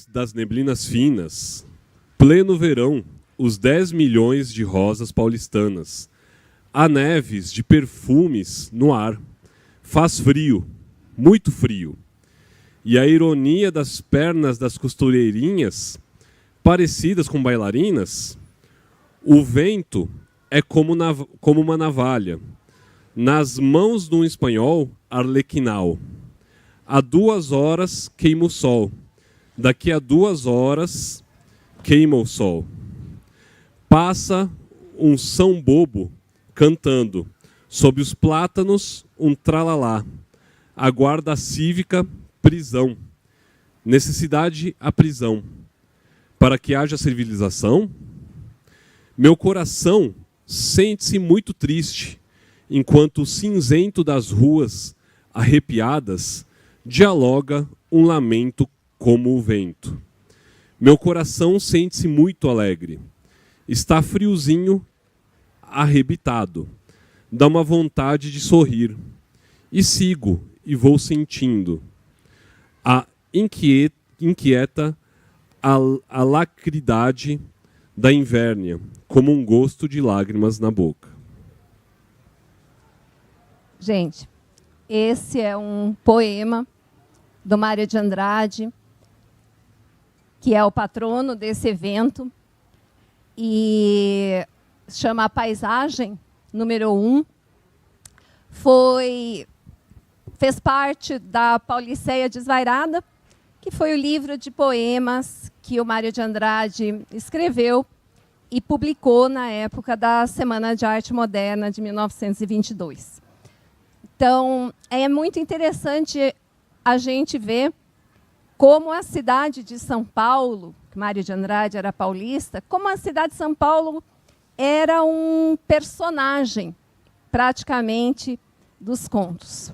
Das neblinas finas, pleno verão, os 10 milhões de rosas paulistanas. Há neves de perfumes no ar. Faz frio, muito frio. E a ironia das pernas das costureirinhas, parecidas com bailarinas, o vento é como uma navalha, nas mãos de um espanhol arlequinal. Há 2 horas queima o sol. Daqui a 2 horas, queima o sol. Passa um São Bobo cantando. Sob os plátanos, um tralalá. A guarda cívica, prisão. Necessidade, a prisão. Para que haja civilização, meu coração sente-se muito triste, enquanto o cinzento das ruas, arrepiadas, dialoga um lamento como o vento. Meu coração sente-se muito alegre. Está friozinho, arrebitado. Dá uma vontade de sorrir. E sigo, e vou sentindo. A inquieta alacridade da invérnia, como um gosto de lágrimas na boca. Gente, esse é um poema do Mário de Andrade, que é o patrono desse evento, e chama A Paisagem, número 1. Fez parte da Pauliceia Desvairada, que foi o livro de poemas que o Mário de Andrade escreveu e publicou na época da Semana de Arte Moderna de 1922. Então, é muito interessante a gente ver como a cidade de São Paulo, que Mário de Andrade era paulista, como a cidade de São Paulo era um personagem, praticamente, dos contos.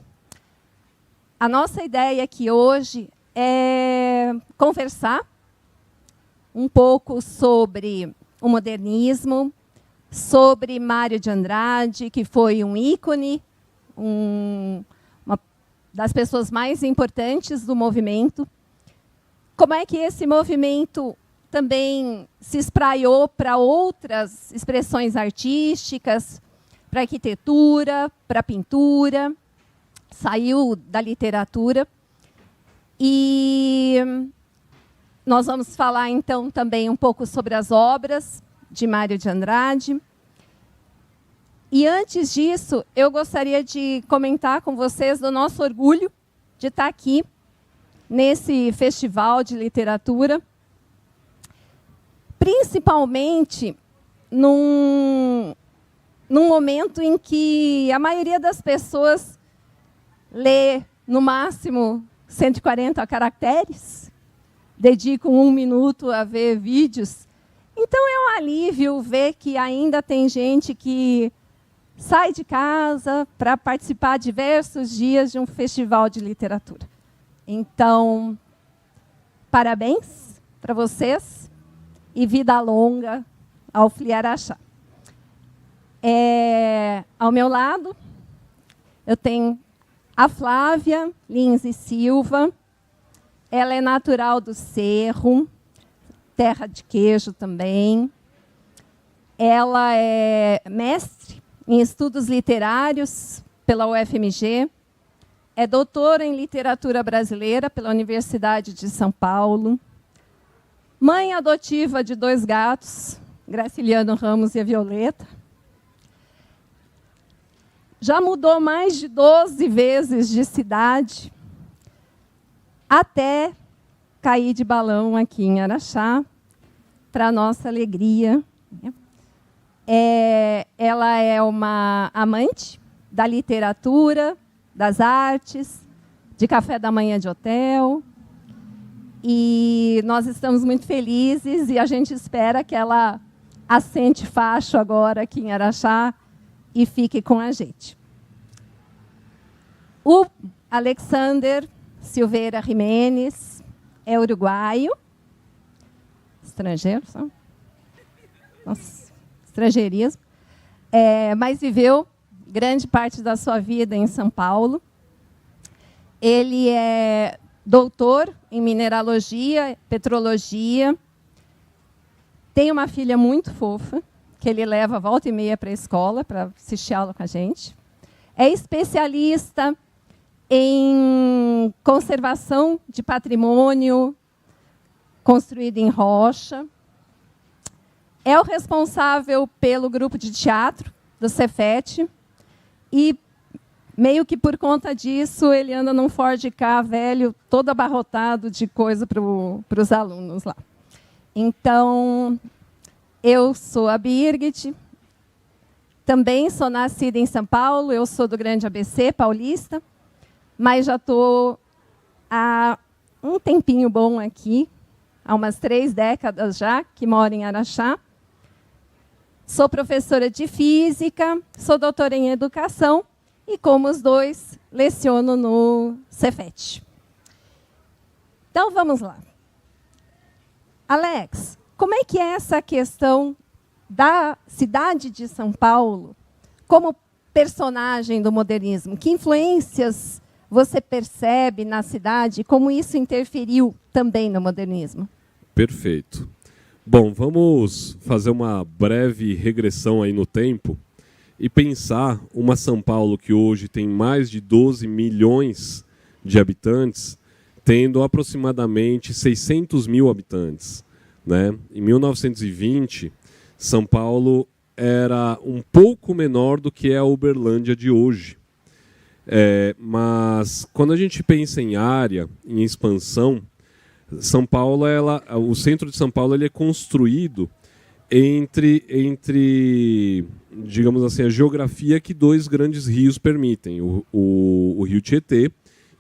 A nossa ideia aqui hoje é conversar um pouco sobre o modernismo, sobre Mário de Andrade, que foi um ícone, uma das pessoas mais importantes do movimento. Como é que esse movimento também se espraiou para outras expressões artísticas, para arquitetura, para pintura, saiu da literatura. E nós vamos falar, então, também um pouco sobre as obras de Mário de Andrade. E, antes disso, eu gostaria de comentar com vocês do nosso orgulho de estar aqui nesse festival de literatura, principalmente num momento em que a maioria das pessoas lê, no máximo, 140 caracteres, dedicam 1 minuto a ver vídeos. Então, é um alívio ver que ainda tem gente que sai de casa para participar diversos dias de um festival de literatura. Então, parabéns para vocês e vida longa ao Fliaraxá. Ao meu lado, eu tenho a Flávia Lins e Silva. Ela é natural do Cerro, terra de queijo também. Ela é mestre em estudos literários pela UFMG. É doutora em literatura brasileira pela Universidade de São Paulo. Mãe adotiva de 2 gatos, Graciliano Ramos e a Violeta. Já mudou mais de 12 vezes de cidade, até cair de balão aqui em Araxá, para a nossa alegria. Ela é uma amante da literatura, das artes, de café da manhã de hotel. E nós estamos muito felizes e a gente espera que ela assente facho agora aqui em Araxá e fique com a gente. O Alexander Silveira Jimenez é uruguaio, estrangeiro, só? Nossa, estrangeirismo, mas viveu grande parte da sua vida em São Paulo. Ele doutor em mineralogia, petrologia. Tem uma filha muito fofa, que ele leva volta e meia para a escola, para assistir aula com a gente. É especialista em conservação de patrimônio construído em rocha. É o responsável pelo grupo de teatro do Cefet. E, meio que por conta disso, ele anda num Ford Ka velho, todo abarrotado de coisa para os alunos lá. Então, eu sou a Birgit, também sou nascida em São Paulo, eu sou do Grande ABC, paulista, mas já estou há um tempinho bom aqui, há umas 3 décadas já, que moro em Araxá. Sou professora de física, sou doutora em educação e, como os dois, leciono no Cefet. Então, vamos lá. Alex, como é que é essa questão da cidade de São Paulo como personagem do modernismo? Que influências você percebe na cidade e como isso interferiu também no modernismo? Perfeito. Bom, vamos fazer uma breve regressão aí no tempo e pensar uma São Paulo que hoje tem mais de 12 milhões de habitantes, tendo aproximadamente 600 mil habitantes, né? Em 1920, São Paulo era um pouco menor do que é a Uberlândia de hoje. Mas quando a gente pensa em área, em expansão, São Paulo, o centro de São Paulo, ele é construído entre, digamos assim, a geografia que 2 grandes rios permitem, o Rio Tietê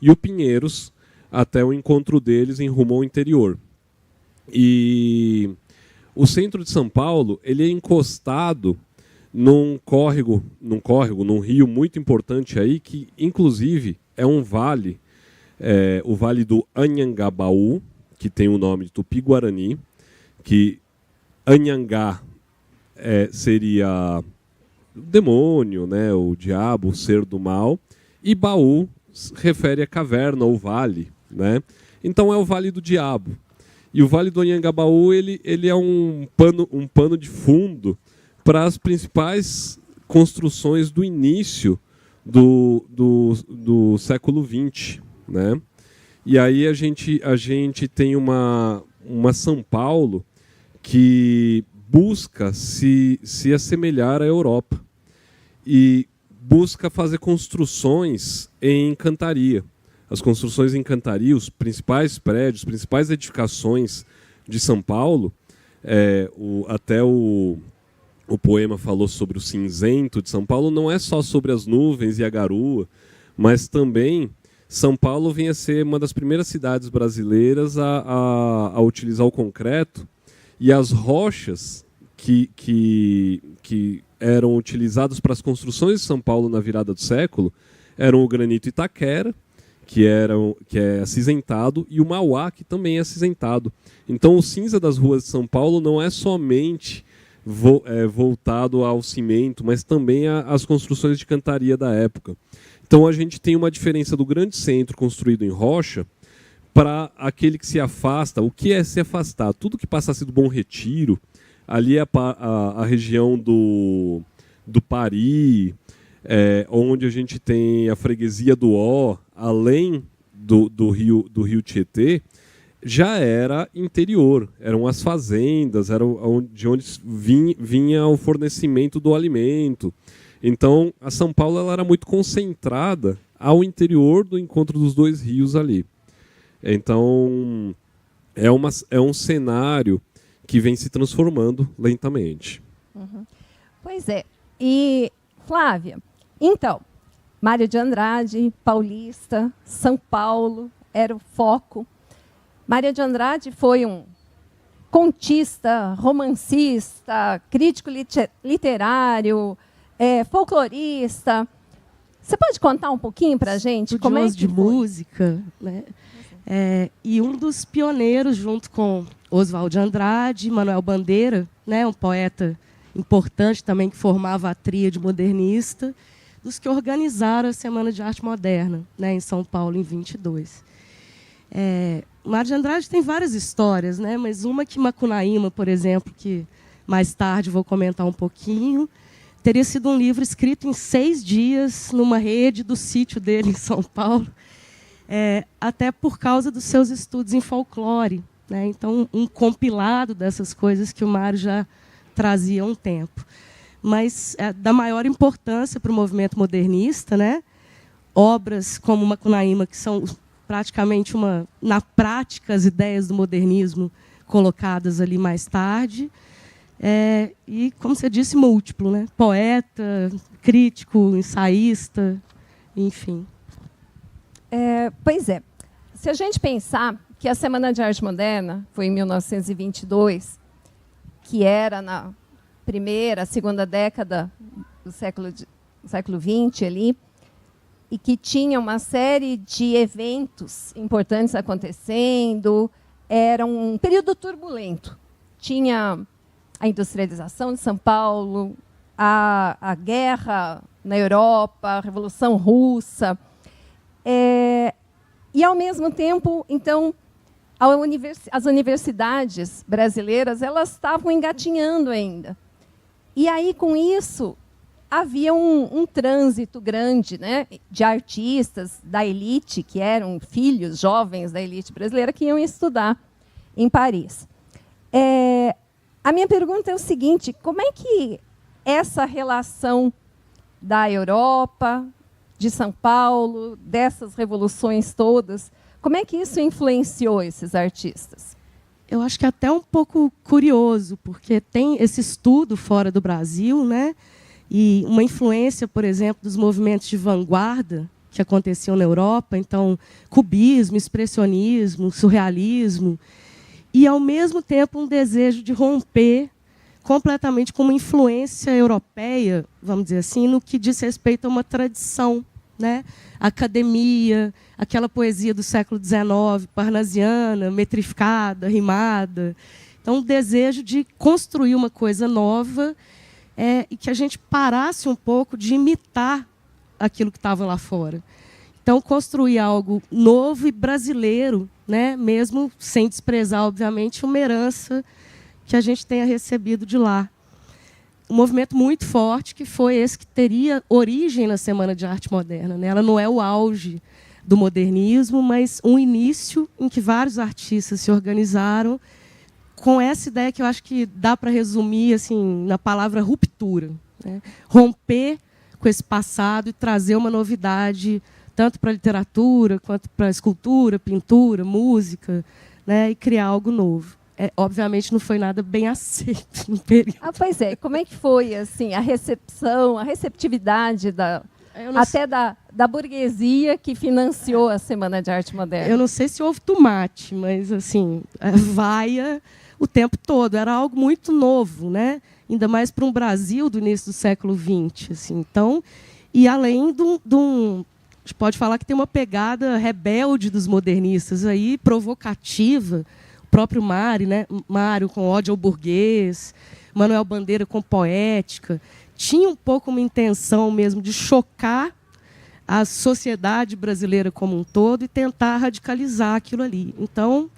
e o Pinheiros, até o encontro deles em rumo ao interior. E o centro de São Paulo, ele é encostado num rio muito importante aí, que inclusive é um vale, o Vale do Anhangabaú, que tem o nome de Tupi-Guarani, que Anhangá seria o demônio, né, o diabo, o ser do mal, e Baú refere a caverna ou vale, né? Então é o Vale do Diabo. E o Vale do Anhangabaú ele é um pano de fundo para as principais construções do início do século XX, né? E aí a gente tem uma São Paulo que busca se assemelhar à Europa e busca fazer construções em cantaria. As construções em cantaria, os principais prédios, as principais edificações de São Paulo, até o poema falou sobre o cinzento de São Paulo, não é só sobre as nuvens e a garoa, mas também São Paulo vinha a ser uma das primeiras cidades brasileiras a utilizar o concreto, e as rochas que eram utilizadas para as construções de São Paulo na virada do século eram o granito Itaquera, que é acinzentado, e o Mauá, que também é acinzentado. Então o cinza das ruas de São Paulo não é somente voltado ao cimento, mas também às construções de cantaria da época. Então a gente tem uma diferença do grande centro construído em rocha para aquele que se afasta. O que é se afastar? Tudo que passasse do Bom Retiro, ali é a região do Pari, onde a gente tem a freguesia do Ó, além do rio Tietê, já era interior, eram as fazendas, de onde vinha o fornecimento do alimento. Então, a São Paulo ela era muito concentrada ao interior do encontro dos 2 rios ali. Então, é um cenário que vem se transformando lentamente. Uhum. Pois é. E, Flávia, então, Mário de Andrade, paulista, São Paulo, era o foco. Mário de Andrade foi um contista, romancista, crítico literário, folclorista. Você pode contar um pouquinho para a gente como é que de música, né? E um dos pioneiros, junto com Oswald de Andrade, Manuel Bandeira, né, um poeta importante também que formava a tríade modernista, dos que organizaram a Semana de Arte Moderna, né, em São Paulo, em 22. Mário de Andrade tem várias histórias, né? Mas uma que Macunaíma, por exemplo, que mais tarde vou comentar um pouquinho, teria sido um livro escrito em 6 dias numa rede do sítio dele em São Paulo, até por causa dos seus estudos em folclore, né? Então, um compilado dessas coisas que o Mário já trazia há um tempo. Mas da maior importância para o movimento modernista, né? Obras como Macunaíma, que são praticamente na prática as ideias do modernismo colocadas ali mais tarde, e, como você disse, múltiplo, né? Poeta, crítico, ensaísta, enfim. Pois é. Se a gente pensar que a Semana de Arte Moderna foi em 1922, que era na primeira, segunda década do século XX ali, e que tinha uma série de eventos importantes acontecendo, era um período turbulento. Tinha a industrialização de São Paulo, a guerra na Europa, a Revolução Russa, e, ao mesmo tempo, então, as universidades brasileiras elas estavam engatinhando ainda. E aí, com isso, havia um trânsito grande, né, de artistas da elite, que eram filhos jovens da elite brasileira, que iam estudar em Paris. A minha pergunta é o seguinte: como é que essa relação da Europa, de São Paulo, dessas revoluções todas, como é que isso influenciou esses artistas? Eu acho que é até um pouco curioso, porque tem esse estudo fora do Brasil, né? E uma influência, por exemplo, dos movimentos de vanguarda que aconteciam na Europa, então, cubismo, expressionismo, surrealismo, e, ao mesmo tempo, um desejo de romper completamente com uma influência europeia, vamos dizer assim, no que diz respeito a uma tradição, né? Academia, aquela poesia do século XIX, parnasiana, metrificada, rimada. Então, um desejo de construir uma coisa nova, e que a gente parasse um pouco de imitar aquilo que estava lá fora. Então, construir algo novo e brasileiro, né? Mesmo sem desprezar, obviamente, uma herança que a gente tenha recebido de lá. Um movimento muito forte, que foi esse que teria origem na Semana de Arte Moderna, né? Ela não é o auge do modernismo, mas um início em que vários artistas se organizaram com essa ideia que eu acho que dá para resumir assim, na palavra ruptura, né? Romper com esse passado e trazer uma novidade, tanto para a literatura, quanto para a escultura, pintura, música, né? E criar algo novo. Obviamente não foi nada bem aceito no período. Pois é. Como é que foi assim, a recepção, a receptividade da burguesia que financiou a Semana de Arte Moderna? Eu não sei se houve tomate, mas assim, vaia o tempo todo. Era algo muito novo, né? Ainda mais para um Brasil do início do século XX. Assim. Então, e além de um... A gente pode falar que tem uma pegada rebelde dos modernistas, aí, provocativa. O próprio Mário, né? Mário com ódio ao burguês, Manuel Bandeira com poética. Tinha um pouco uma intenção mesmo de chocar a sociedade brasileira como um todo e tentar radicalizar aquilo ali. Então,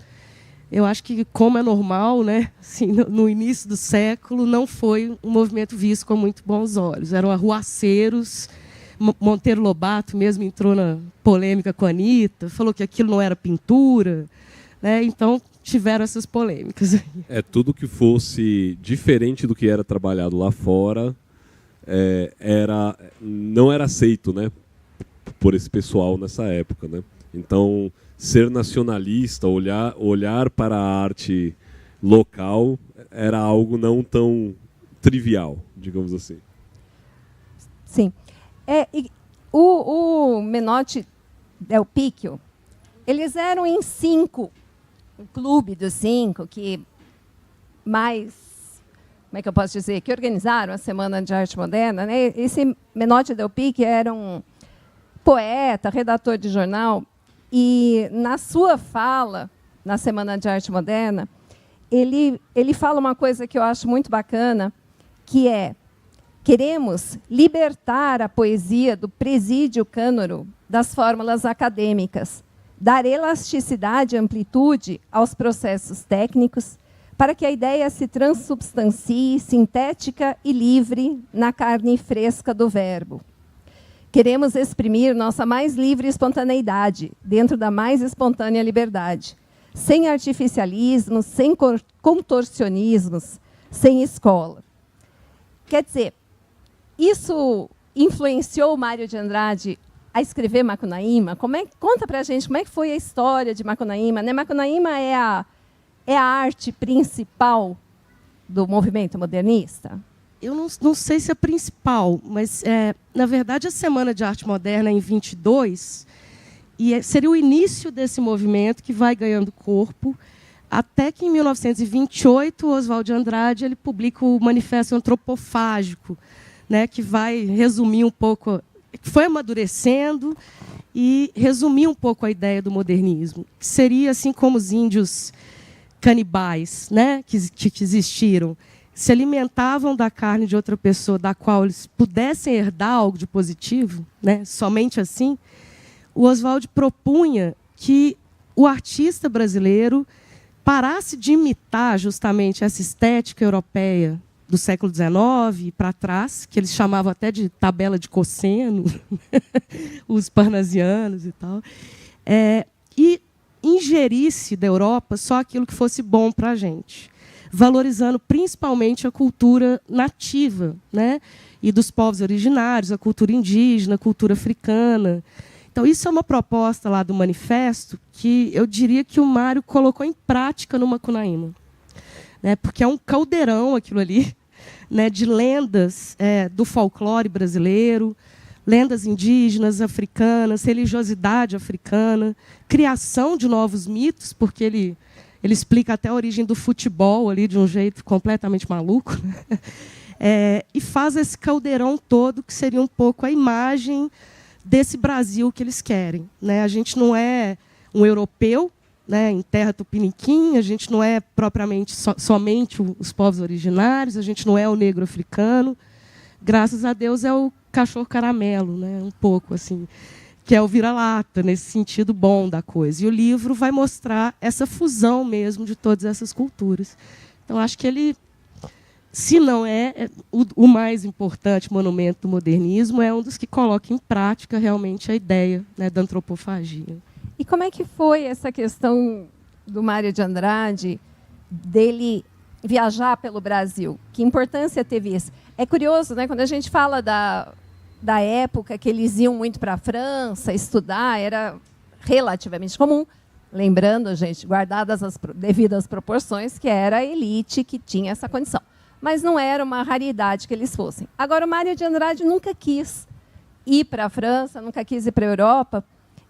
eu acho que, como é normal, né, assim, no início do século, não foi um movimento visto com muito bons olhos. Eram arruaceiros. Monteiro Lobato mesmo entrou na polêmica com a Anitta, falou que aquilo não era pintura, né? Então, tiveram essas polêmicas. Tudo que fosse diferente do que era trabalhado lá fora não era aceito, né, por esse pessoal nessa época, né? Então, ser nacionalista, olhar para a arte local era algo não tão trivial, digamos assim. Sim. O Menotti Del Picchio, eles eram em 5, o clube dos 5, que mais, como é que eu posso dizer, que organizaram a Semana de Arte Moderna, né? Esse Menotti Del Picchio era um poeta, redator de jornal, e na sua fala na Semana de Arte Moderna, ele fala uma coisa que eu acho muito bacana, que é: queremos libertar a poesia do presídio cânoro das fórmulas acadêmicas, dar elasticidade e amplitude aos processos técnicos, para que a ideia se transubstancie, sintética e livre na carne fresca do verbo. Queremos exprimir nossa mais livre espontaneidade, dentro da mais espontânea liberdade, sem artificialismos, sem contorcionismos, sem escola. Quer dizer, isso influenciou o Mário de Andrade a escrever Macunaíma? Conta para a gente como é que foi a história de Macunaíma, né? Macunaíma é a arte principal do movimento modernista? Eu não sei se é principal, mas, na verdade, a Semana de Arte Moderna é em 22, e seria o início desse movimento que vai ganhando corpo, até que, em 1928, Oswald de Andrade ele publica o Manifesto Antropofágico, né, que vai resumir um pouco, foi amadurecendo e resumir um pouco a ideia do modernismo, que seria assim como os índios canibais, né, que existiram, se alimentavam da carne de outra pessoa, da qual eles pudessem herdar algo de positivo, né, somente assim. O Oswald propunha que o artista brasileiro parasse de imitar justamente essa estética europeia do século XIX para trás, que eles chamavam até de tabela de cosseno, os parnasianos e tal, e ingerisse da Europa só aquilo que fosse bom para a gente, valorizando principalmente a cultura nativa, né, e dos povos originários, a cultura indígena, a cultura africana. Então, isso é uma proposta lá do manifesto que eu diria que o Mário colocou em prática no Macunaíma, né, porque é um caldeirão aquilo ali, né, de lendas do folclore brasileiro, lendas indígenas, africanas, religiosidade africana, criação de novos mitos, porque ele explica até a origem do futebol ali de um jeito completamente maluco, né? E faz esse caldeirão todo que seria um pouco a imagem desse Brasil que eles querem, né? A gente não é um europeu, né, em terra tupiniquim, a gente não é propriamente somente os povos originários, a gente não é o negro africano, graças a Deus é o cachorro caramelo, né, um pouco assim, que é o vira-lata, nesse sentido bom da coisa. E o livro vai mostrar essa fusão mesmo de todas essas culturas. Então, acho que ele, se não é o mais importante monumento do modernismo, é um dos que coloca em prática realmente a ideia, né, da antropofagia. E como é que foi essa questão do Mário de Andrade, dele viajar pelo Brasil? Que importância teve isso? É curioso, né? Quando a gente fala da época que eles iam muito para a França estudar, era relativamente comum. Lembrando, gente, guardadas as devidas proporções, que era a elite que tinha essa condição. Mas não era uma raridade que eles fossem. Agora, o Mário de Andrade nunca quis ir para a França, nunca quis ir para a Europa.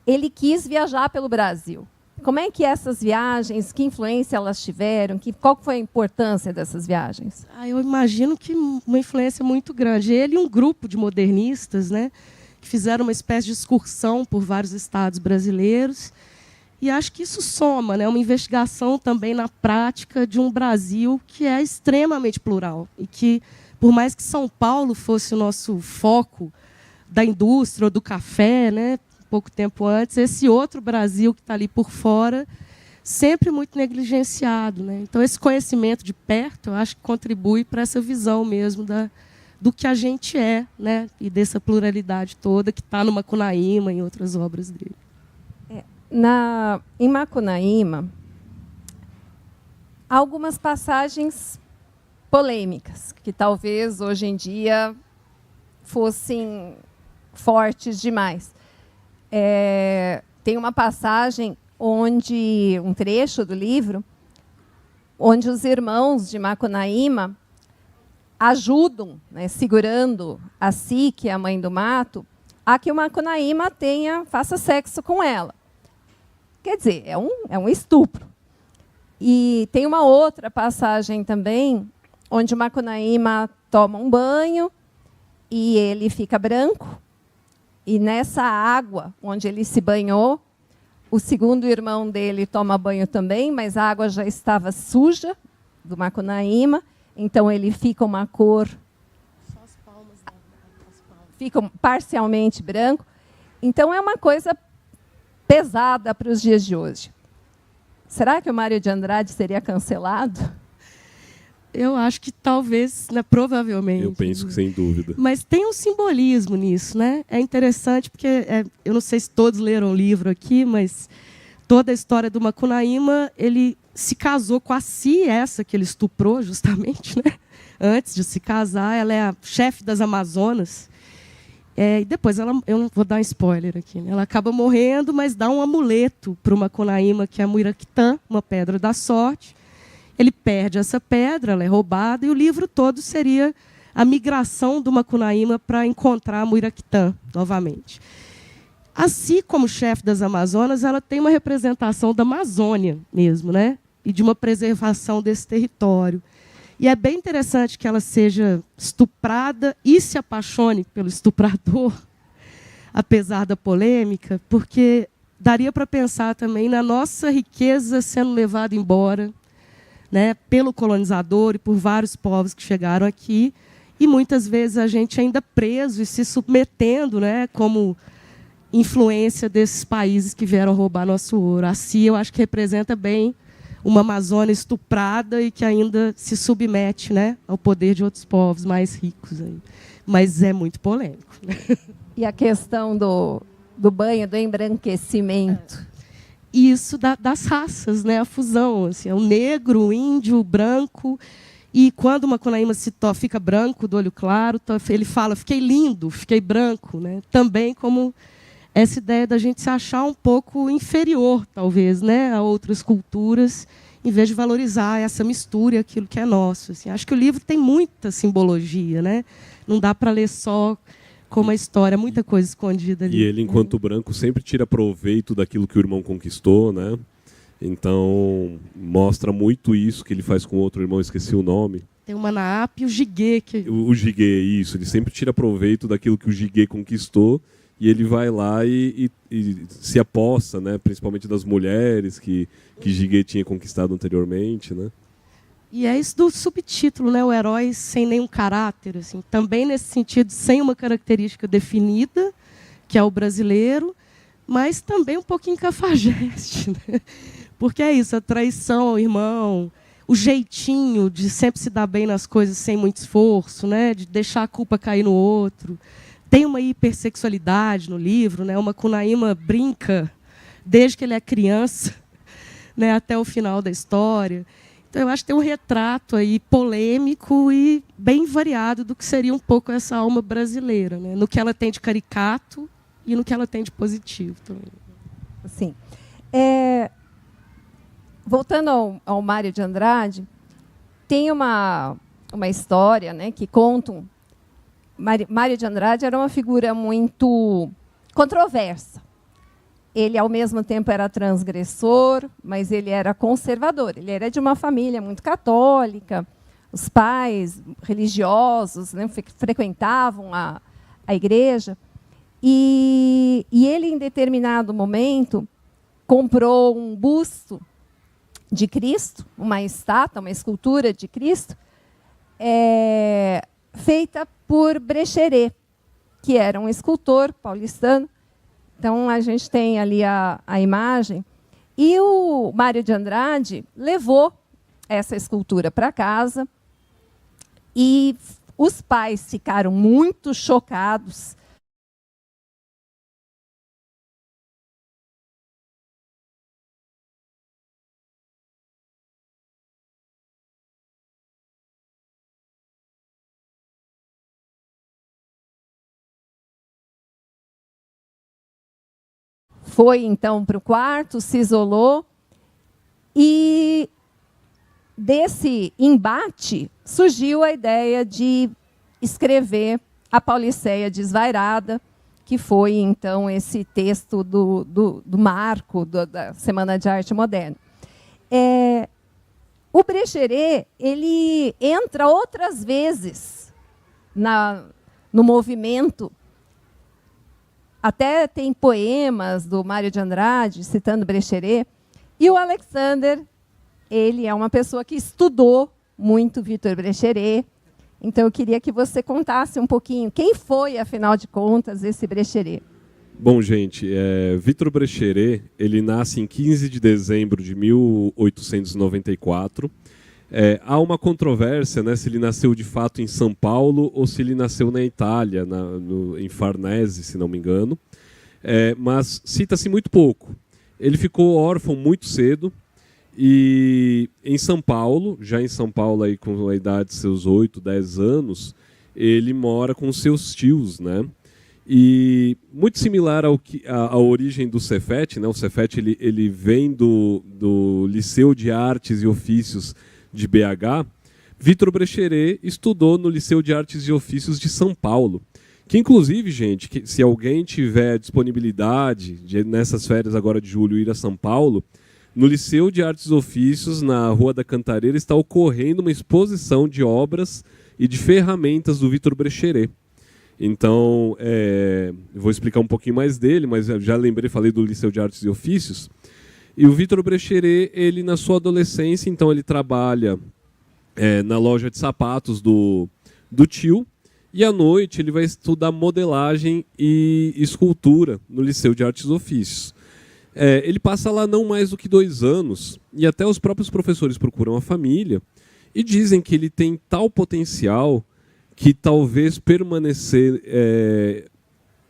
Ele quis viajar pelo Brasil. Como é que essas viagens, que influência elas tiveram? Qual foi a importância dessas viagens? Eu imagino que uma influência muito grande. Ele e um grupo de modernistas, né, que fizeram uma espécie de excursão por vários estados brasileiros. E acho que isso soma, né, uma investigação também na prática de um Brasil que é extremamente plural. E que, por mais que São Paulo fosse o nosso foco da indústria ou do café, né, pouco tempo antes, esse outro Brasil que está ali por fora, sempre muito negligenciado, né? Então, esse conhecimento de perto, eu acho que contribui para essa visão mesmo do que a gente é, né? E dessa pluralidade toda que está no Macunaíma e em outras obras dele. Em Macunaíma, há algumas passagens polêmicas, que talvez hoje em dia fossem fortes demais. Tem uma passagem onde, um trecho do livro, onde os irmãos de Macunaíma ajudam, né, segurando a Si, que é a mãe do mato, a que o Macunaíma faça sexo com ela. Quer dizer, é um estupro. E tem uma outra passagem também, onde o Macunaíma toma um banho e ele fica branco. E nessa água onde ele se banhou, o segundo irmão dele toma banho também, mas a água já estava suja do Macunaíma, então ele fica uma cor... Só as palmas fica parcialmente branco. Então, é uma coisa pesada para os dias de hoje. Será que o Mário de Andrade seria cancelado? Eu acho que talvez, né, provavelmente. Eu penso que sem dúvida. Mas tem um simbolismo nisso, né? É interessante porque, eu não sei se todos leram o livro aqui, mas toda a história do Macunaíma, ele se casou com a Si, essa que ele estuprou justamente, né? Antes de se casar, ela é a chefe das Amazonas. E depois, eu não vou dar um spoiler aqui, né? Ela acaba morrendo, mas dá um amuleto para o Macunaíma, que é a Muiraquitã, uma pedra da sorte. Ele perde essa pedra, ela é roubada, e o livro todo seria a migração do Macunaíma para encontrar a Muiraquitã novamente. Assim como chefe das Amazonas, ela tem uma representação da Amazônia mesmo, né? E de uma preservação desse território. E é bem interessante que ela seja estuprada e se apaixone pelo estuprador, apesar da polêmica, porque daria para pensar também na nossa riqueza sendo levada embora, né, pelo colonizador e por vários povos que chegaram aqui, e muitas vezes a gente ainda preso e se submetendo, né, como influência desses países que vieram roubar nosso ouro. Assim, eu acho que representa bem uma Amazônia estuprada e que ainda se submete, né, ao poder de outros povos mais ricos. Aí. Mas é muito polêmico. E a questão do banho, do embranquecimento. Isso das raças, né? A fusão, assim, é o negro, o índio, o branco. E quando o Macunaíma fica branco, do olho claro, ele fala, fiquei lindo, fiquei branco. Né? Também como essa ideia da gente se achar um pouco inferior, talvez, né, a outras culturas, em vez de valorizar essa mistura e aquilo que é nosso. Assim. Acho que o livro tem muita simbologia. Né? Não dá para ler só como a história, muita coisa escondida ali. E ele, enquanto branco, sempre tira proveito daquilo que o irmão conquistou, né? Então, mostra muito isso que ele faz com o outro irmão, esqueci o nome. Tem o Manaap e o Jiguê. O Jiguê, isso. Ele sempre tira proveito daquilo que o Jiguê conquistou e ele vai lá e se aposta, né? Principalmente das mulheres que Jiguê tinha conquistado anteriormente, né? E é isso do subtítulo, né? O herói sem nenhum caráter. Assim. Também nesse sentido, sem uma característica definida, que é o brasileiro, mas também um pouquinho cafajeste. Né? Porque é isso, a traição ao irmão, o jeitinho de sempre se dar bem nas coisas sem muito esforço, né? De deixar a culpa cair no outro. Tem uma hipersexualidade no livro, né? O Macunaíma brinca desde que ele é criança, né? Até o final da história. Então, eu acho que tem um retrato aí polêmico e bem variado do que seria um pouco essa alma brasileira, né? No que ela tem de caricato e no que ela tem de positivo também. Sim. Voltando ao Mário de Andrade, tem uma história, né, que conta. Mário de Andrade era uma figura muito controversa. Ele, ao mesmo tempo, era transgressor, mas ele era conservador. Ele era de uma família muito católica, os pais religiosos, né, frequentavam a igreja. E ele, em determinado momento, comprou um busto de Cristo, uma estátua, uma escultura de Cristo, feita por Brecheret, que era um escultor paulistano. Então, a gente tem ali a imagem. E o Mário de Andrade levou essa escultura para casa e os pais ficaram muito chocados. Foi, então, para o quarto, se isolou, e desse embate surgiu a ideia de escrever a Pauliceia Desvairada, que foi, então, esse texto do marco da Semana de Arte Moderna. O Brecheret, ele entra outras vezes no movimento. Até tem poemas do Mário de Andrade, citando Brecheret. E o Alexander, ele é uma pessoa que estudou muito Victor Brecheret. Então, eu queria que você contasse um pouquinho quem foi, afinal de contas, esse Brecheret. Bom, gente, Vitor Brecheret, ele nasce em 15 de dezembro de 1894. Há uma controvérsia, né, se ele nasceu de fato em São Paulo ou se ele nasceu na Itália, em Farnese, se não me engano. Mas cita-se muito pouco. Ele ficou órfão muito cedo e em São Paulo, já em São Paulo aí com a idade de seus 8, 10 anos, ele mora com seus tios, né? E muito similar à origem do Cefet, né? O Cefet ele vem do Liceu de Artes e Ofícios de BH. Vitor Brecheret estudou no Liceu de Artes e Ofícios de São Paulo. Que, inclusive, gente, se alguém tiver disponibilidade nessas férias agora de julho ir a São Paulo, no Liceu de Artes e Ofícios, na Rua da Cantareira, está ocorrendo uma exposição de obras e de ferramentas do Vitor Brecheret. Então, vou explicar um pouquinho mais dele, mas já lembrei, falei do Liceu de Artes e Ofícios. E o Vitor Brecheret, ele na sua adolescência, então ele trabalha na loja de sapatos do tio, e à noite ele vai estudar modelagem e escultura no Liceu de Artes e Ofícios. Ele passa lá não mais do que 2 anos, e até os próprios professores procuram a família, e dizem que ele tem tal potencial que talvez permanecer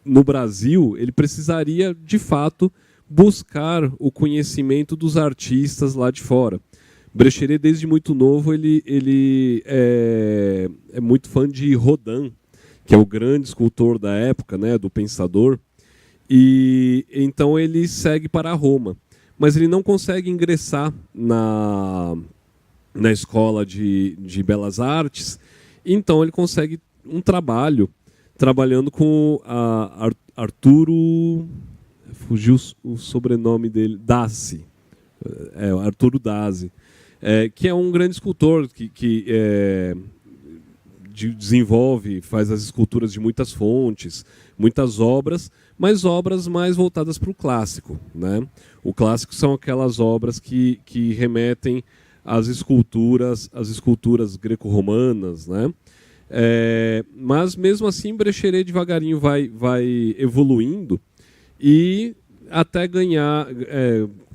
no Brasil, ele precisaria, de fato, buscar o conhecimento dos artistas lá de fora. Brecheret, desde muito novo, ele é muito fã de Rodin, que é o grande escultor da época, né, do pensador, e então ele segue para Roma. Mas ele não consegue ingressar na escola de Belas Artes. Então ele consegue um trabalho trabalhando com Arturo, fugiu o sobrenome dele, Daci, Arturo Daci, que é um grande escultor que desenvolve, faz as esculturas de muitas fontes, muitas obras, mas obras mais voltadas para o clássico, né? O clássico são aquelas obras que remetem às esculturas greco-romanas, né? Mas mesmo assim Brecheret devagarinho vai evoluindo e até ganhar,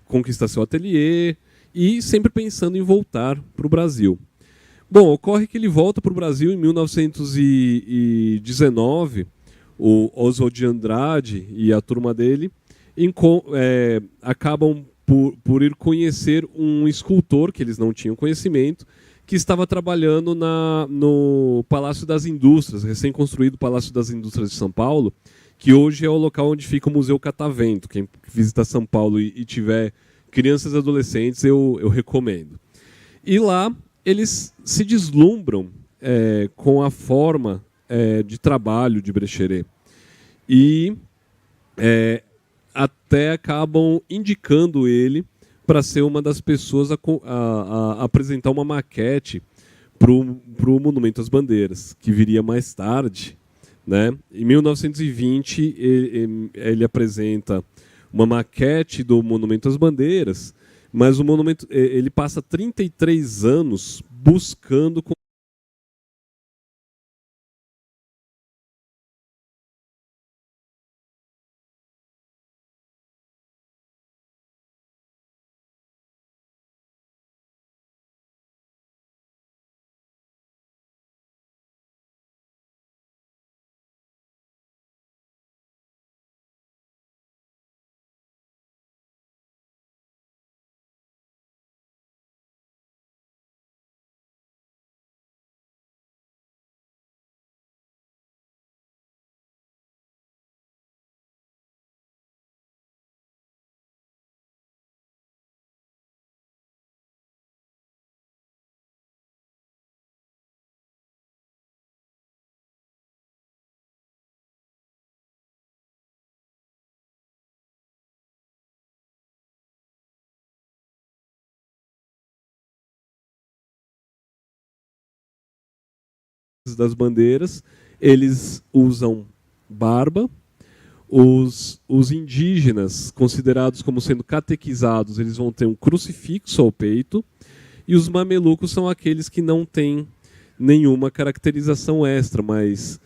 conquistar seu ateliê e sempre pensando em voltar para o Brasil. Bom, ocorre que ele volta para o Brasil em 1919. O Oswald de Andrade e a turma dele acabam por ir conhecer um escultor que eles não tinham conhecimento, que estava trabalhando no Palácio das Indústrias, recém-construído Palácio das Indústrias de São Paulo, que hoje é o local onde fica o Museu Catavento. Quem visita São Paulo e tiver crianças e adolescentes, eu recomendo. E lá eles se deslumbram com a forma de trabalho de Brecheret. E até acabam indicando ele para ser uma das pessoas a apresentar uma maquete para o Monumento às Bandeiras, que viria mais tarde, né? Em 1920, ele apresenta uma maquete do Monumento às Bandeiras, mas o monumento, ele passa 33 anos buscando das bandeiras, eles usam barba. Os indígenas, considerados como sendo catequizados, eles vão ter um crucifixo ao peito, e os mamelucos são aqueles que não têm nenhuma caracterização extra, mas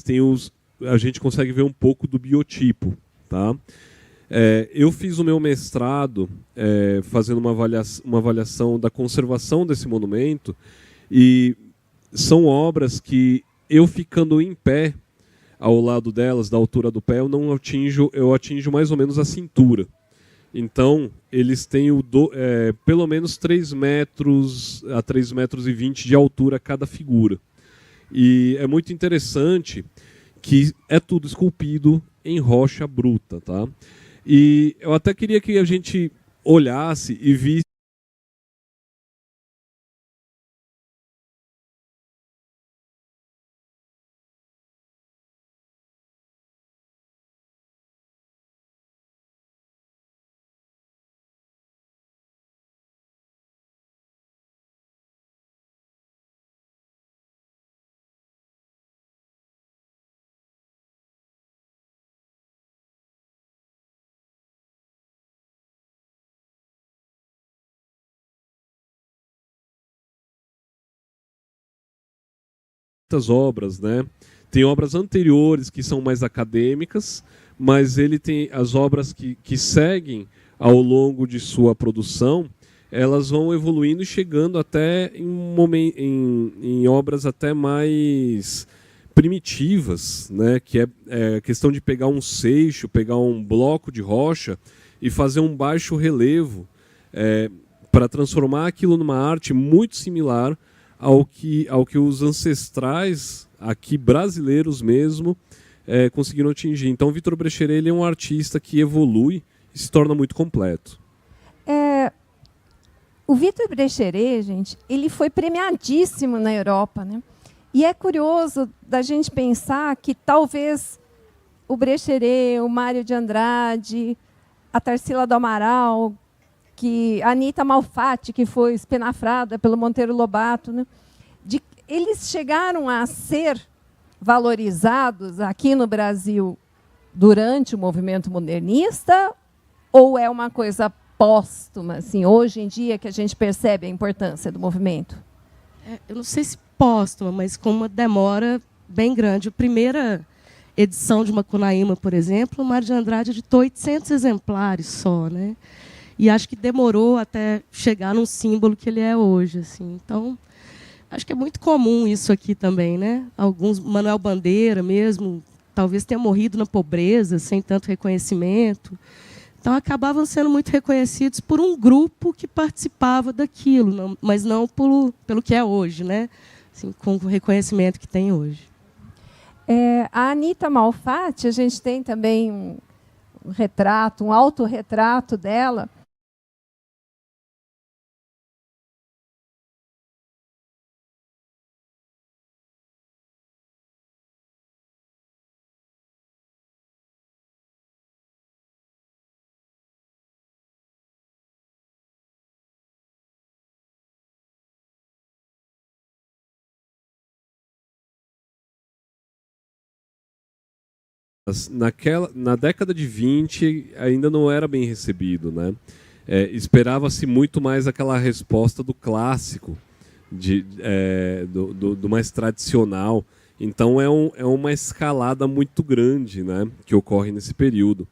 tem a gente consegue ver um pouco do biotipo, tá? Eu fiz o meu mestrado fazendo uma avaliação da conservação desse monumento, e são obras que eu ficando em pé ao lado delas, da altura do pé, eu atinjo mais ou menos a cintura. Então, eles têm pelo menos 3 metros a 3,20 metros de altura cada figura. E é muito interessante que é tudo esculpido em rocha bruta, tá? E eu até queria que a gente olhasse e visse muitas obras, né? Tem obras anteriores que são mais acadêmicas, mas ele tem as obras que seguem ao longo de sua produção, elas vão evoluindo e chegando até em obras até mais primitivas, né? Que é a questão de pegar um seixo, pegar um bloco de rocha e fazer um baixo relevo para transformar aquilo numa arte muito similar ao que os ancestrais aqui brasileiros mesmo conseguiram atingir. Então, o Vitor Brecheret, ele é um artista que evolui e se torna muito completo. O Vitor Brecheret, gente, ele foi premiadíssimo na Europa, né? E é curioso da gente pensar que talvez o Brecheret, o Mário de Andrade, a Tarsila do Amaral, a Anita Malfatti, que foi espinafrada pelo Monteiro Lobato, né? Eles chegaram a ser valorizados aqui no Brasil durante o movimento modernista, ou é uma coisa póstuma, assim, hoje em dia, que a gente percebe a importância do movimento? Eu não sei se póstuma, mas com uma demora bem grande. A primeira edição de Macunaíma, por exemplo, o Mário de Andrade editou 800 exemplares só, né? E acho que demorou até chegar num símbolo que ele é hoje, assim. Então, acho que é muito comum isso aqui também, né? Manuel Bandeira mesmo, talvez tenha morrido na pobreza, sem tanto reconhecimento. Então, acabavam sendo muito reconhecidos por um grupo que participava daquilo, mas não pelo que é hoje, né? Assim, com o reconhecimento que tem hoje. A Anita Malfatti, a gente tem também um retrato, um autorretrato dela. Na década de 20 ainda não era bem recebido, né? Esperava-se muito mais aquela resposta do clássico, do mais tradicional. Então é uma escalada muito grande, né, que ocorre nesse período.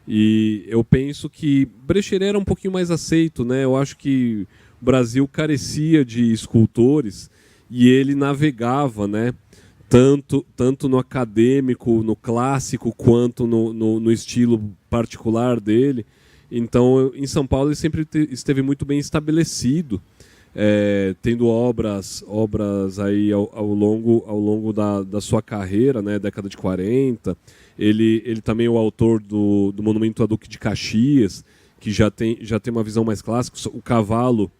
E eu penso que Brecheret era um pouquinho mais aceito, né? Eu acho que o Brasil carecia de escultores e ele navegava, né? Tanto no acadêmico, no clássico, quanto no estilo particular dele. Então, em São Paulo, ele sempre esteve muito bem estabelecido, tendo obras aí ao longo da sua carreira, né, década de 40. Ele também é o autor do Monumento a Duque de Caxias, que já tem uma visão mais clássica. O cavalo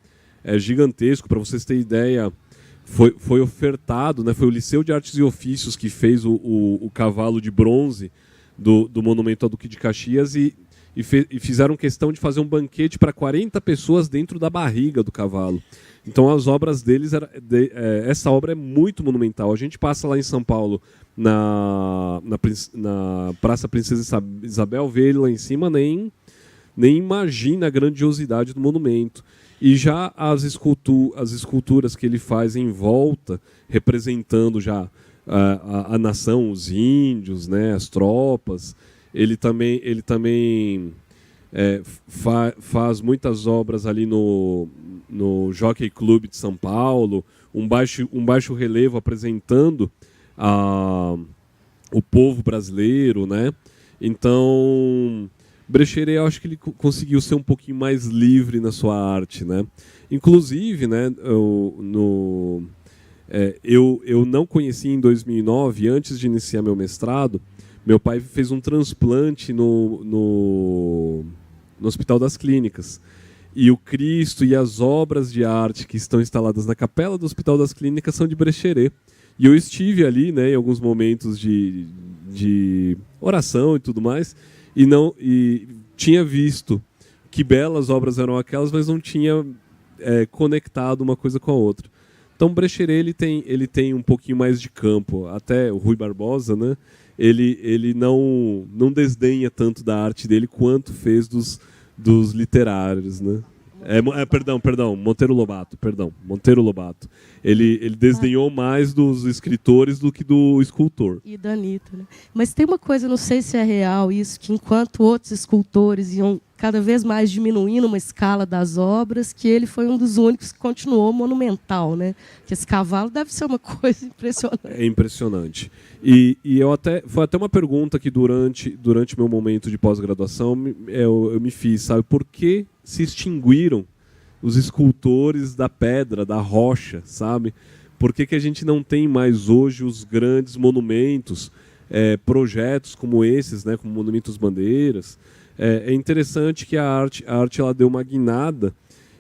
é gigantesco, para vocês terem ideia. Foi ofertado, né? Foi o Liceu de Artes e Ofícios que fez o cavalo de bronze do Monumento ao Duque de Caxias e fizeram questão de fazer um banquete para 40 pessoas dentro da barriga do cavalo. Então as obras deles, essa obra é muito monumental. A gente passa lá em São Paulo, na Praça Princesa Isabel, vê ele lá em cima, nem imagina a grandiosidade do monumento. E já as esculturas que ele faz em volta, representando já a nação, os índios, né, as tropas, Ele também faz muitas obras ali no Jockey Club de São Paulo, um baixo relevo apresentando o povo brasileiro, né? Então, Brecheret, eu acho que ele conseguiu ser um pouquinho mais livre na sua arte, né? Inclusive, né, eu não conheci em 2009, antes de iniciar meu mestrado, meu pai fez um transplante no Hospital das Clínicas. E o Cristo e as obras de arte que estão instaladas na capela do Hospital das Clínicas são de Brecheret. E eu estive ali, né, em alguns momentos de oração e tudo mais, e tinha visto que belas obras eram aquelas, mas não tinha conectado uma coisa com a outra. Então, Brecheret ele tem um pouquinho mais de campo. Até o Rui Barbosa, né, ele não desdenha tanto da arte dele quanto fez dos literários, né? Perdão, Monteiro Lobato. Ele desdenhou mais dos escritores do que do escultor. E da Anitta, né? Mas tem uma coisa, não sei se é real isso, que enquanto outros escultores iam cada vez mais diminuindo uma escala das obras, que ele foi um dos únicos que continuou monumental, né? Que esse cavalo deve ser uma coisa impressionante. É impressionante. E foi até uma pergunta que durante meu momento de pós-graduação eu me fiz, sabe? Por que se extinguiram os escultores da pedra, da rocha, sabe? Por que a gente não tem mais hoje os grandes monumentos, projetos como esses, né? Como Monumentos Bandeiras? É interessante que a arte ela deu uma guinada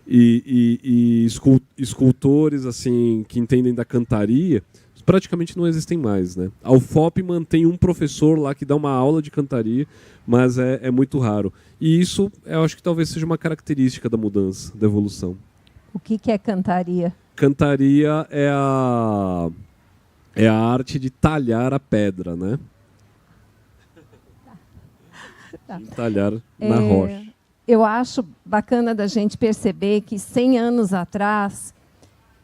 e escultores assim que entendem da cantaria praticamente não existem mais, né? A UFOP mantém um professor lá que dá uma aula de cantaria, mas é muito raro. E isso, eu acho que talvez seja uma característica da mudança, da evolução. O que é cantaria? Cantaria é a arte de talhar a pedra, né? Tá. De talhar na rocha. Eu acho bacana da gente perceber que 100 anos atrás,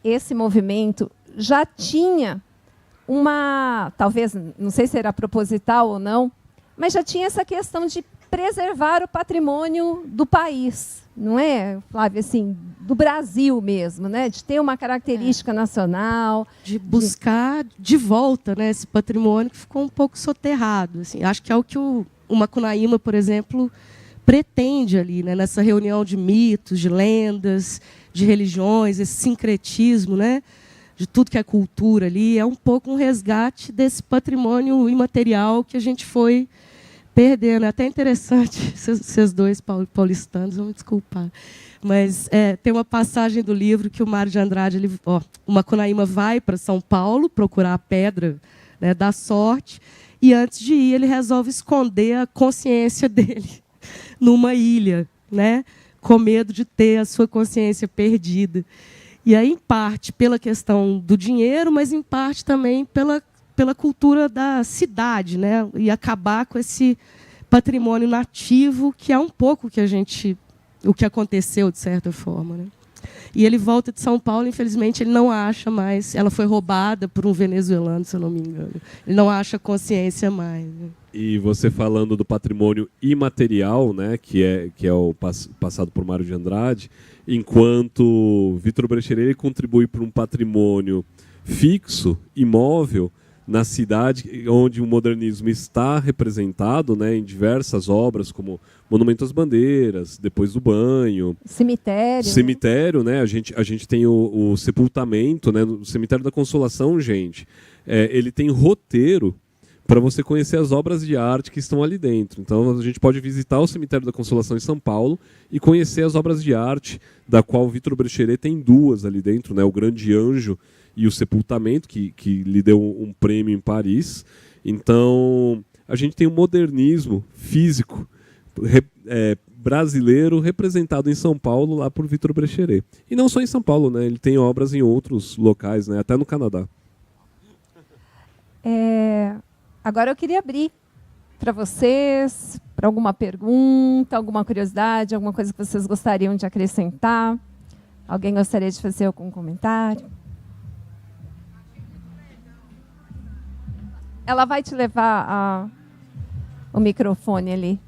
esse movimento já tinha talvez, não sei se era proposital ou não, mas já tinha essa questão de preservar o patrimônio do país, não é, Flávia, assim, do Brasil mesmo, né? De ter uma característica nacional. De buscar de volta, né, esse patrimônio que ficou um pouco soterrado. Assim. Acho que é o que o Macunaíma, por exemplo, pretende ali, né, nessa reunião de mitos, de lendas, de religiões, esse sincretismo, né, de tudo que é cultura ali, é um pouco um resgate desse patrimônio imaterial que a gente foi perdendo. É até interessante, vocês dois paulistanos vão me desculpar, mas tem uma passagem do livro que o Mário de Andrade, o Macunaíma vai para São Paulo procurar a pedra, né, da sorte, e antes de ir ele resolve esconder a consciência dele numa ilha, né, com medo de ter a sua consciência perdida. E aí, em parte, pela questão do dinheiro, mas, em parte, também pela cultura da cidade, né? E acabar com esse patrimônio nativo, que é um pouco o que aconteceu, de certa forma. Né? E ele volta de São Paulo, infelizmente, ele não acha mais... Ela foi roubada por um venezuelano, se eu não me engano. Ele não acha consciência mais. Né? E você falando do patrimônio imaterial, né, que é o passado por Mário de Andrade, enquanto Vitor Brecheret contribui para um patrimônio fixo, imóvel, na cidade onde o modernismo está representado, né, em diversas obras, como Monumento às Bandeiras, Depois do Banho... Cemitério, né? A gente tem o sepultamento, né, o Cemitério da Consolação, gente. Ele tem roteiro para você conhecer as obras de arte que estão ali dentro. Então, a gente pode visitar o Cemitério da Consolação em São Paulo e conhecer as obras de arte, da qual Vitor Brecheret tem duas ali dentro, né? O Grande Anjo e o Sepultamento, que lhe deu um prêmio em Paris. Então, a gente tem um modernismo físico brasileiro representado em São Paulo, lá por Vitor Brecheret. E não só em São Paulo, né? Ele tem obras em outros locais, né? Até no Canadá. Agora eu queria abrir para vocês, para alguma pergunta, alguma curiosidade, alguma coisa que vocês gostariam de acrescentar. Alguém gostaria de fazer algum comentário? Ela vai te levar o microfone ali.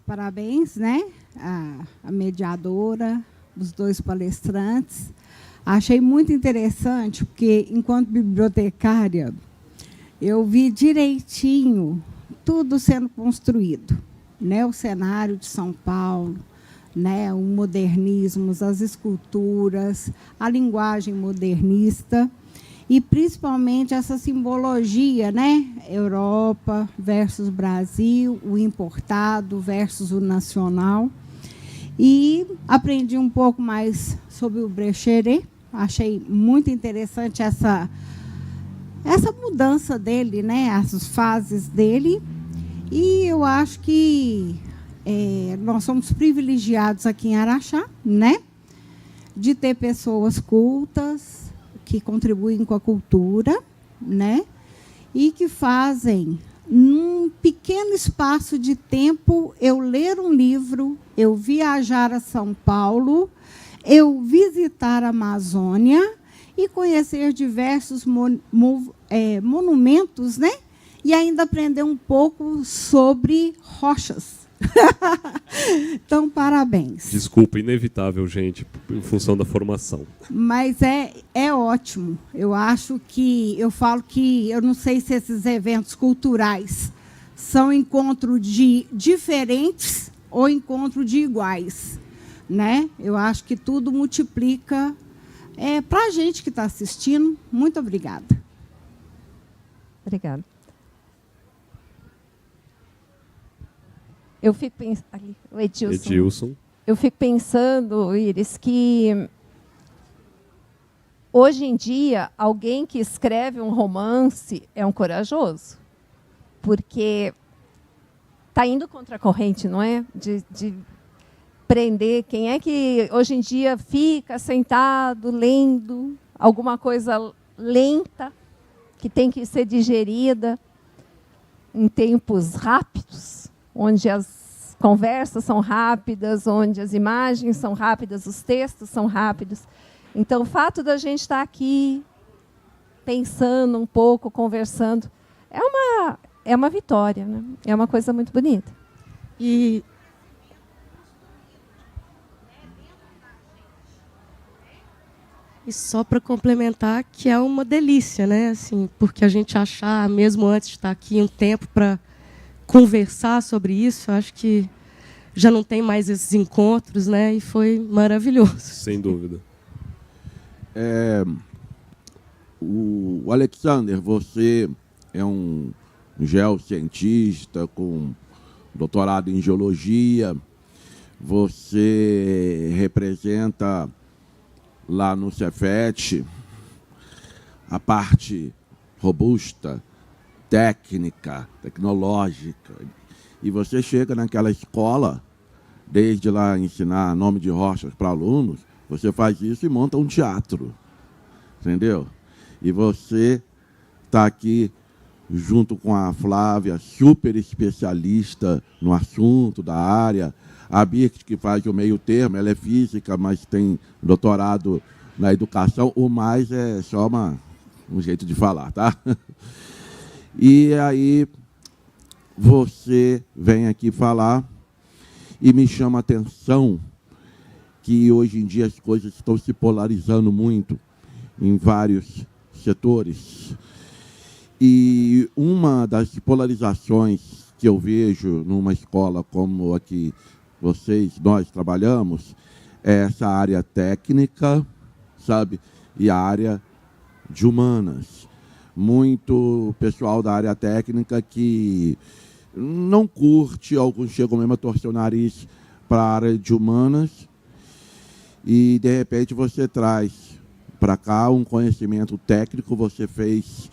Parabéns, né, a mediadora, os dois palestrantes. Achei muito interessante, porque, enquanto bibliotecária, eu vi direitinho tudo sendo construído, né, o cenário de São Paulo, né, o modernismo, as esculturas, a linguagem modernista, e principalmente essa simbologia, né? Europa versus Brasil, o importado versus o nacional. E aprendi um pouco mais sobre o Brecheret. Achei muito interessante essa mudança dele, né? As fases dele. E eu acho que nós somos privilegiados aqui em Araxá, né? De ter pessoas cultas, que contribuem com a cultura, né? E que fazem, num pequeno espaço de tempo, eu ler um livro, eu viajar a São Paulo, eu visitar a Amazônia e conhecer diversos monumentos, né? E ainda aprender um pouco sobre rochas. Então, parabéns. Desculpa, inevitável, gente, em função da formação. Mas é ótimo. Eu falo que eu não sei se esses eventos culturais são encontro de diferentes ou encontro de iguais, né? Eu acho que tudo multiplica para a gente que está assistindo. Muito obrigada. Obrigada. Eu fico pensando... Ali, o Edilson. Eu fico pensando, Iris, que hoje em dia, alguém que escreve um romance é um corajoso, porque está indo contra a corrente, não é? De prender. Quem é que hoje em dia fica sentado, lendo alguma coisa lenta, que tem que ser digerida em tempos rápidos, onde as conversas são rápidas, onde as imagens são rápidas, os textos são rápidos. Então, o fato da gente estar aqui pensando um pouco, conversando, é uma vitória, né? É uma coisa muito bonita. E só para complementar, que é uma delícia, né? Assim, porque a gente achar, mesmo antes de estar aqui, um tempo para conversar sobre isso, acho que já não tem mais esses encontros, né? E foi maravilhoso. Sem dúvida. O Alexander, você é um geocientista com doutorado em geologia, você representa lá no Cefet a parte robusta, técnica, tecnológica. E você chega naquela escola, desde lá ensinar nome de rochas para alunos, você faz isso e monta um teatro. Entendeu? E você está aqui junto com a Flávia, super especialista no assunto da área. A Birgit, que faz o meio termo, ela é física, mas tem doutorado na educação. O mais é só um jeito de falar, tá? E aí você vem aqui falar e me chama a atenção que hoje em dia as coisas estão se polarizando muito em vários setores. E uma das polarizações que eu vejo numa escola como a que nós trabalhamos, é essa área técnica, sabe? E a área de humanas. Muito pessoal da área técnica que não curte, alguns chegam mesmo a torcer o nariz para a área de humanas, e de repente você traz para cá um conhecimento técnico, você fez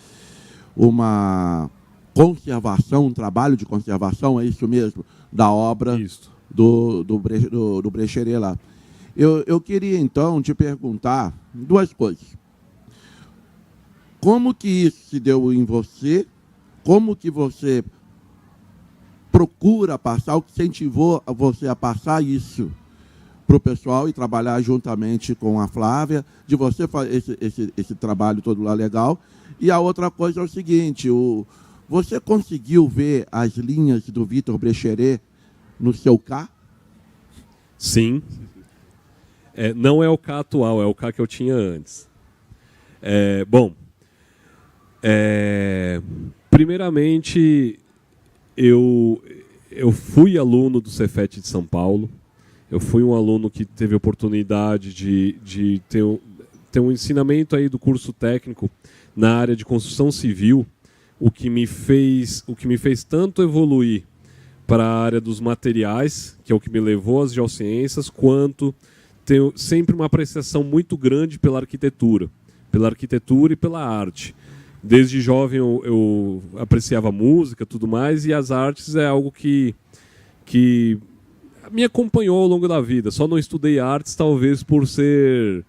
uma conservação, um trabalho de conservação, é isso mesmo, da obra do Brecheret lá. Eu queria, então, te perguntar duas coisas. Como que isso se deu em você? Como que você procura passar, o que incentivou você a passar isso para o pessoal e trabalhar juntamente com a Flávia, de você fazer esse trabalho todo lá legal? E a outra coisa é o seguinte, você conseguiu ver as linhas do Vitor Brecheret no seu K? Sim. Não é o K atual, é o K que eu tinha antes. Primeiramente, eu fui aluno do Cefet de São Paulo. Eu fui um aluno que teve a oportunidade de ter um ensinamento aí do curso técnico na área de construção civil, o que me fez tanto evoluir para a área dos materiais, que é o que me levou às geociências, quanto ter sempre uma apreciação muito grande pela arquitetura e pela arte. Desde jovem eu apreciava música, tudo mais, e as artes é algo que me acompanhou ao longo da vida. Só não estudei artes, talvez por ser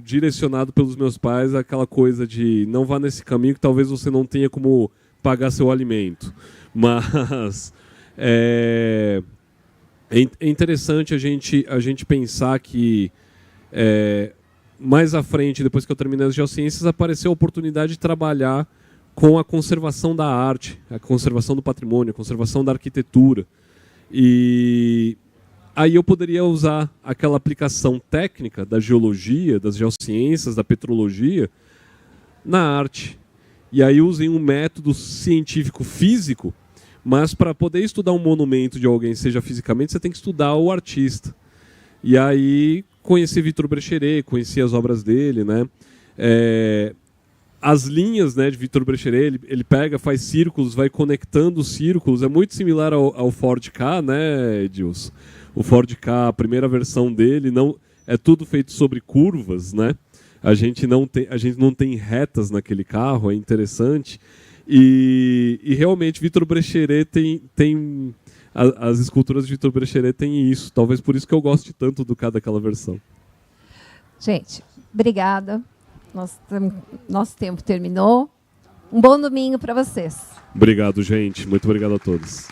direcionado pelos meus pais, aquela coisa de não vá nesse caminho que talvez você não tenha como pagar seu alimento. Mas é interessante a gente pensar que mais à frente, depois que eu terminei as geociências, apareceu a oportunidade de trabalhar com a conservação da arte, a conservação do patrimônio, a conservação da arquitetura. E aí eu poderia usar aquela aplicação técnica da geologia, das geociências, da petrologia, na arte. E aí usei um método científico físico, mas para poder estudar um monumento de alguém, seja fisicamente, você tem que estudar o artista. E aí conheci Vitor Brecheret, conheci as obras dele, né? As linhas, né, de Vitor Brecheret, ele pega, faz círculos, vai conectando os círculos. É muito similar ao Ford Ka, né, Edilson? O Ford Ka, a primeira versão dele, não é tudo feito sobre curvas, né? A gente não tem retas naquele carro, é interessante. E realmente Vitor Brecheret tem as esculturas de Vitor Brecheret têm isso. Talvez por isso que eu goste tanto do K daquela versão. Gente, obrigada. Nosso tempo terminou. Um bom domingo para vocês. Obrigado, gente. Muito obrigado a todos.